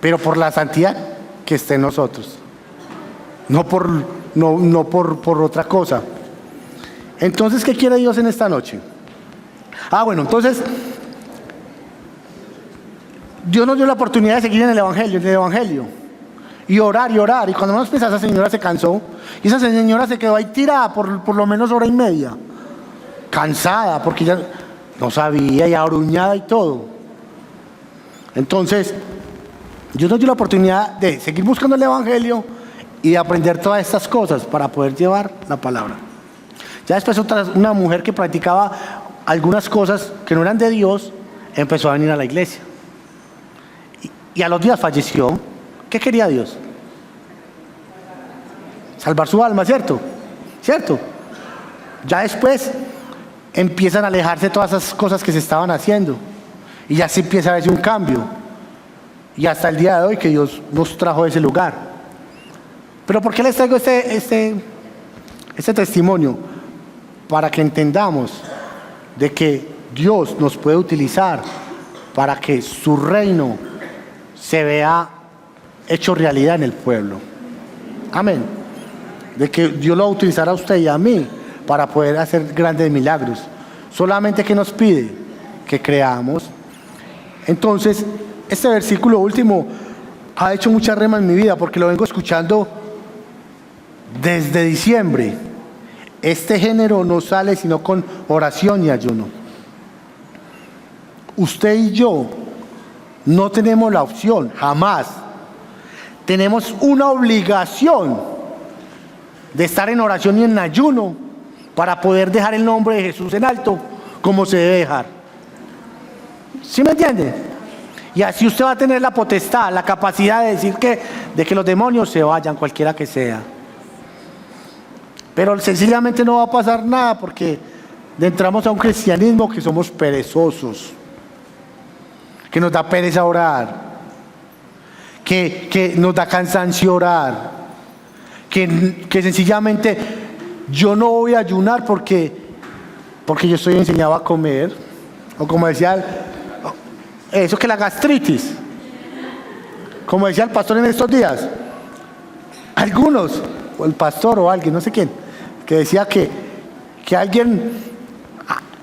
Pero por la santidad que esté en nosotros, no por otra cosa. Entonces, ¿qué quiere Dios en esta noche? Bueno, entonces Dios nos dio la oportunidad de seguir en el Evangelio y orar, y cuando nos pensaba, esa señora se cansó y esa señora se quedó ahí tirada por lo menos hora y media, cansada porque ya no sabía y abruñada y todo. Entonces Dios nos dio la oportunidad de seguir buscando el Evangelio y de aprender todas estas cosas para poder llevar la palabra. Ya después una mujer que practicaba algunas cosas que no eran de Dios empezó a venir a la iglesia y a los días falleció. ¿Qué quería Dios? Salvar su alma, ¿cierto? Ya después empiezan a alejarse todas esas cosas que se estaban haciendo y ya se empieza a verse un cambio. Y hasta el día de hoy que Dios nos trajo a ese lugar. Pero ¿por qué les traigo este testimonio? Para que entendamos de que Dios nos puede utilizar para que su reino se vea hecho realidad en el pueblo. Amén. De que Dios lo va a utilizar a usted y a mí para poder hacer grandes milagros. Solamente que nos pide que creamos. Entonces, este versículo último ha hecho mucha rema en mi vida porque lo vengo escuchando desde diciembre. Este género no sale sino con oración y ayuno. Usted y yo no tenemos la opción, jamás. Tenemos una obligación de estar en oración y en ayuno para poder dejar el nombre de Jesús en alto como se debe dejar. ¿Sí me entiende? Y así usted va a tener la potestad, la capacidad de decir de que los demonios se vayan, cualquiera que sea. Pero sencillamente no va a pasar nada porque entramos a un cristianismo que somos perezosos, que nos da pereza orar, que nos da cansancio orar, que sencillamente yo no voy a ayunar porque yo estoy enseñado a comer, o como decía eso, que la gastritis, como decía el pastor en estos días, algunos, o el pastor o alguien, no sé quién, que decía que alguien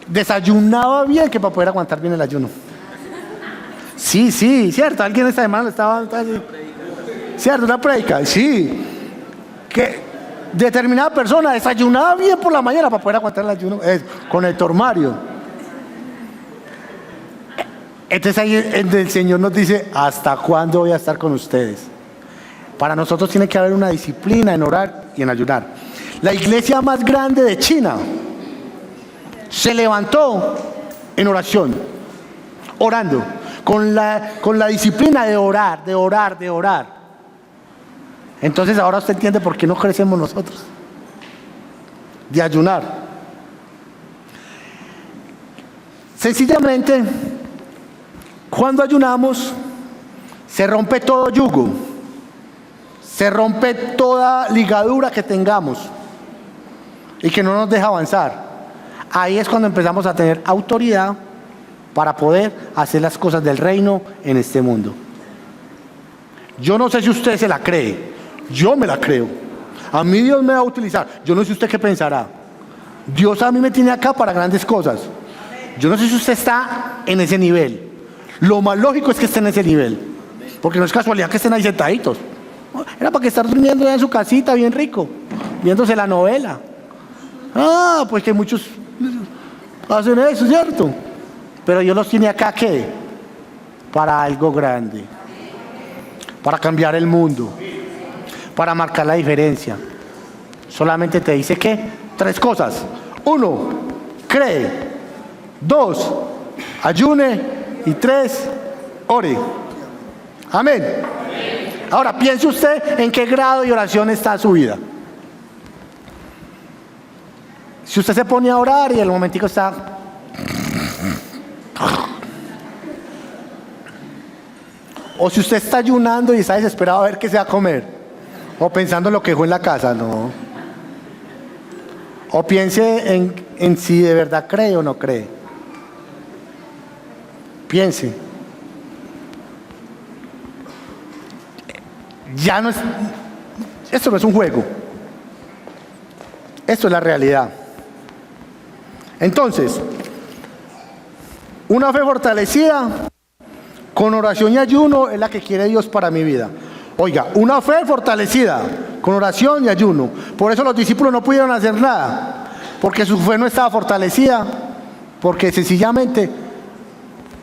desayunaba bien que para poder aguantar bien el ayuno. Sí, cierto, alguien esta semana estaba así. Cierto, una prédica, sí, que determinada persona desayunaba bien por la mañana para poder aguantar el ayuno, con el tormario. Entonces ahí el Señor nos dice: ¿hasta cuándo voy a estar con ustedes? Para nosotros tiene que haber una disciplina en orar y en ayunar. La iglesia más grande de China se levantó en oración, orando, con la disciplina de orar. Entonces ahora usted entiende por qué no crecemos nosotros, de ayunar. Sencillamente, cuando ayunamos, se rompe todo yugo, se rompe toda ligadura que tengamos y que no nos deja avanzar. Ahí es cuando empezamos a tener autoridad para poder hacer las cosas del reino en este mundo. Yo no sé si usted se la cree, yo me la creo. A mí Dios me va a utilizar. Yo no sé usted qué pensará. Dios a mí me tiene acá para grandes cosas. Yo no sé si usted está en ese nivel. Lo más lógico es que esté en ese nivel, porque no es casualidad que estén ahí sentaditos. Era para que estar durmiendo ya en su casita bien rico, viéndose la novela. Pues que muchos hacen eso, ¿cierto? Pero Dios los tiene acá, ¿qué? Para algo grande, para cambiar el mundo, para marcar la diferencia. Solamente te dice que 3 cosas: 1, cree; 2, ayune; y 3, ore. Amén. Ahora piense usted en qué grado de oración está su vida. Si usted se pone a orar y el momentico está, o si usted está ayunando y está desesperado a ver qué se va a comer, o pensando en lo que dejó en la casa, no. O piense en si de verdad cree o no cree. Piense. Esto no es un juego. Esto es la realidad. Entonces, una fe fortalecida con oración y ayuno es la que quiere Dios para mi vida. Oiga, una fe fortalecida con oración y ayuno. Por eso los discípulos no pudieron hacer nada, porque su fe no estaba fortalecida, porque sencillamente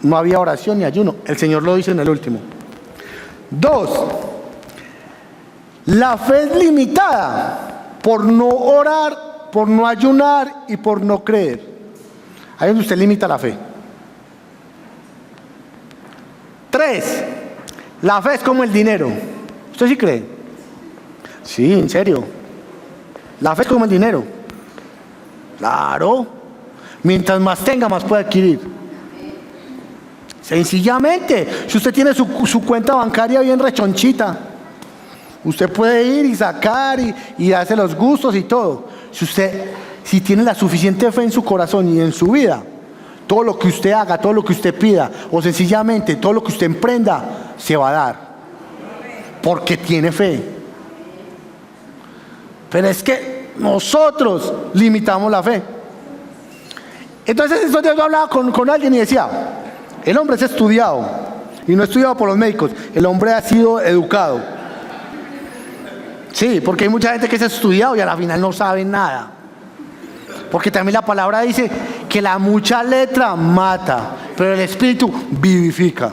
no había oración ni ayuno. El Señor lo dice en el último. 2, la fe es limitada por no orar, por no ayunar y por no creer. Ahí es donde usted limita la fe. 3, la fe es como el dinero. ¿Usted sí cree? Sí, en serio. La fe es como el dinero. Claro. Mientras más tenga, más puede adquirir. Sencillamente, si usted tiene su cuenta bancaria bien rechonchita, usted puede ir y sacar y darse los gustos y todo. Si tiene la suficiente fe en su corazón y en su vida, todo lo que usted haga, todo lo que usted pida, o sencillamente todo lo que usted emprenda, se va a dar, porque tiene fe. Pero es que nosotros limitamos la fe. Entonces estos días yo hablaba con alguien y decía: el hombre es estudiado, y no estudiado por los médicos, el hombre ha sido educado. Sí, porque hay mucha gente que es estudiado y a la final no sabe nada. Porque también la palabra dice que la mucha letra mata, pero el Espíritu vivifica.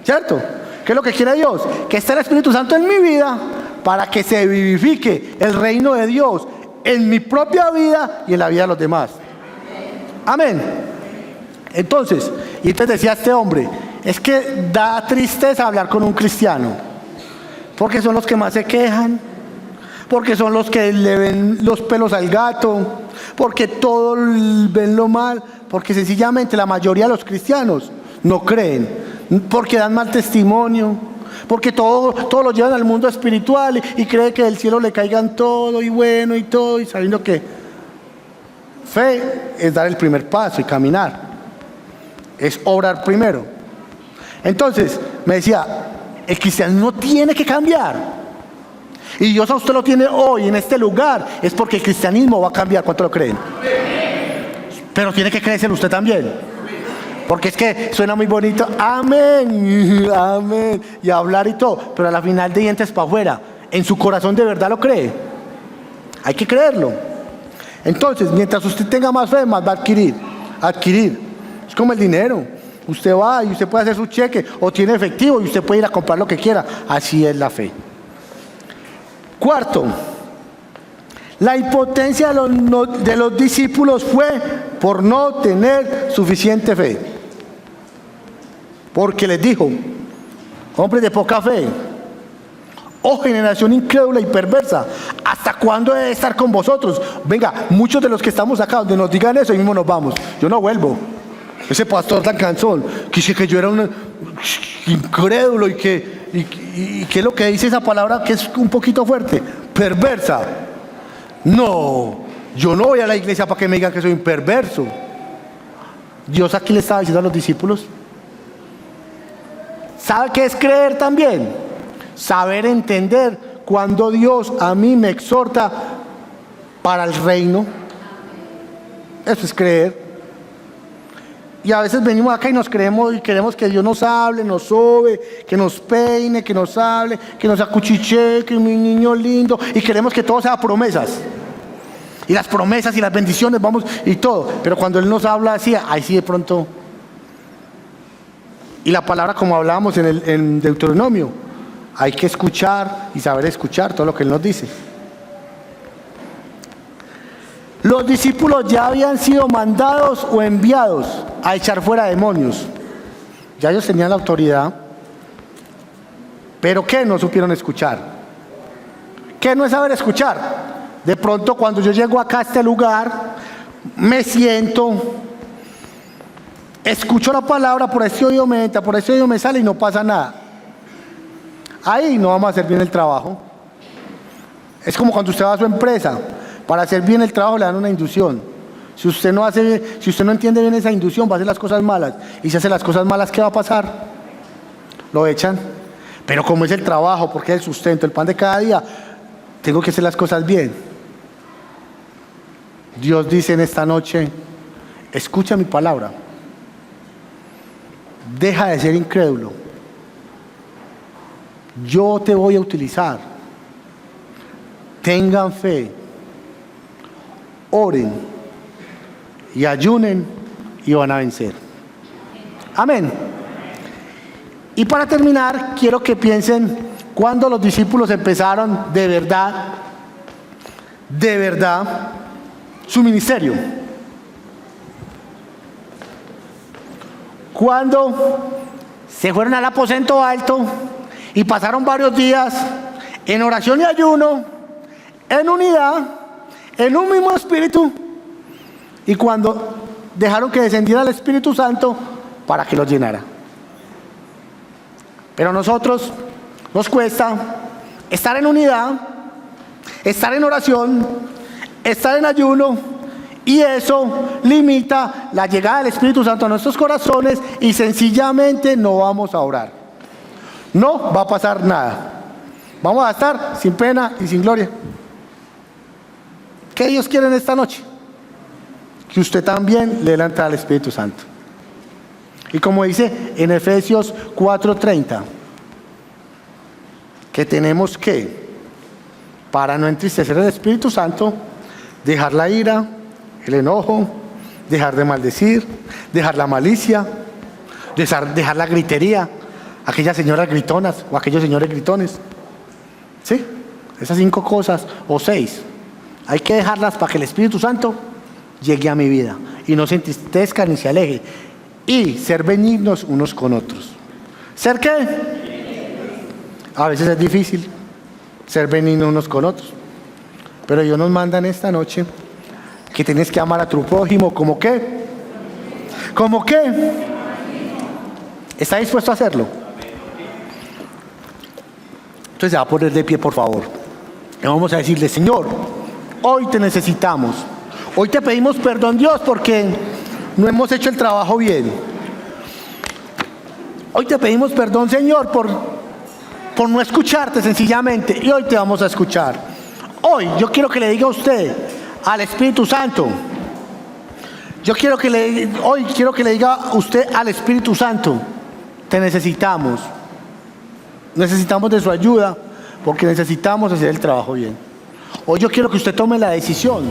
¿Cierto? ¿Qué es lo que quiere Dios? Que esté el Espíritu Santo en mi vida para que se vivifique el reino de Dios en mi propia vida y en la vida de los demás. Amén. Entonces decía este hombre, es que da tristeza hablar con un cristiano, porque son los que más se quejan, porque son los que le ven los pelos al gato, porque todos ven lo mal, porque sencillamente la mayoría de los cristianos no creen, porque dan mal testimonio, porque todo lo llevan al mundo espiritual y cree que del cielo le caigan todo y bueno y todo, y sabiendo que fe es dar el primer paso y caminar, es obrar primero. Entonces me decía, el cristianismo tiene que cambiar. Y Dios a usted lo tiene hoy en este lugar, es porque el cristianismo va a cambiar. ¿Cuánto lo creen? Pero tiene que creérselo usted también. Porque es que suena muy bonito, amén, amén, y hablar y todo, pero a la final de dientes para afuera, en su corazón de verdad lo cree. Hay que creerlo. Entonces, mientras usted tenga más fe, más va a adquirir. Es como el dinero. Usted va y usted puede hacer su cheque, o tiene efectivo y usted puede ir a comprar lo que quiera. Así es la fe. Cuarto, la impotencia de los discípulos fue por no tener suficiente fe. Porque les dijo, hombres de poca fe, oh generación incrédula y perversa, ¿hasta cuándo he de estar con vosotros? Venga, muchos de los que estamos acá, donde nos digan eso, y mismo nos vamos. Yo no vuelvo. Ese pastor tan cansón, que dice que yo era un incrédulo y que es lo que dice esa palabra que es un poquito fuerte, perversa. No, yo no voy a la iglesia para que me digan que soy un perverso. Dios aquí le estaba diciendo a los discípulos, ¿sabe qué es creer también? Saber entender cuando Dios a mí me exhorta para el reino. Eso es creer. Y a veces venimos acá y nos creemos y queremos que Dios nos hable, nos sobe, que nos peine, que nos hable, que nos acuchiche, que mi niño lindo, y queremos que todo sea promesas. Y las promesas y las bendiciones, vamos, y todo. Pero cuando Él nos habla así, ahí sí de pronto. Y la palabra, como hablábamos en Deuteronomio, hay que escuchar y saber escuchar todo lo que Él nos dice. Los discípulos ya habían sido mandados o enviados a echar fuera demonios. Ya ellos tenían la autoridad. ¿Pero qué? No supieron escuchar. ¿Qué no es saber escuchar? De pronto cuando yo llego acá a este lugar, me siento, escucho la palabra, por ese oído me entra, por ese oído me sale y no pasa nada. Ahí no vamos a hacer bien el trabajo. Es como cuando usted va a su empresa. Para hacer bien el trabajo le dan una inducción. Si usted no entiende bien esa inducción, va a hacer las cosas malas. Y si hace las cosas malas, ¿qué va a pasar? Lo echan. Pero como es el trabajo, porque es el sustento, el pan de cada día, tengo que hacer las cosas bien. Dios dice en esta noche, escucha mi palabra. Deja de ser incrédulo. Yo te voy a utilizar. Tengan fe. Oren y ayunen y van a vencer. Amén. Y para terminar, quiero que piensen cuando los discípulos empezaron de verdad, su ministerio. Cuando se fueron al aposento alto y pasaron varios días en oración y ayuno, en unidad, en un mismo espíritu, y cuando dejaron que descendiera el Espíritu Santo para que los llenara. Pero a nosotros nos cuesta estar en unidad, estar en oración, estar en ayuno, y eso limita la llegada del Espíritu Santo a nuestros corazones y sencillamente no vamos a orar. No va a pasar nada. Vamos a estar sin pena y sin gloria. ¿Qué Dios quiere en esta noche? Que usted también le dé la entrada al Espíritu Santo. Y como dice en Efesios 4:30, que tenemos que, para no entristecer el Espíritu Santo, dejar la ira, el enojo, dejar de maldecir, dejar la malicia, dejar la gritería, aquellas señoras gritonas o aquellos señores gritones. ¿Sí? Esas 5 cosas, o 6. Hay que dejarlas para que el Espíritu Santo llegue a mi vida y no se entristezca ni se aleje. Y ser benignos unos con otros. ¿Ser qué? A veces es difícil ser benignos unos con otros. Pero Dios nos manda en esta noche que tienes que amar a tu prójimo como qué. ¿Cómo qué? ¿Está dispuesto a hacerlo? Entonces se va a poner de pie, por favor. Y vamos a decirle: Señor, hoy te necesitamos. Hoy te pedimos perdón, Dios, porque no hemos hecho el trabajo bien. Hoy te pedimos perdón, Señor, por no escucharte sencillamente. Y hoy te vamos a escuchar. Hoy yo quiero que le diga a usted, al Espíritu Santo. Hoy quiero que le diga a usted al Espíritu Santo: te necesitamos. Necesitamos de su ayuda porque necesitamos hacer el trabajo bien. Hoy yo quiero que usted tome la decisión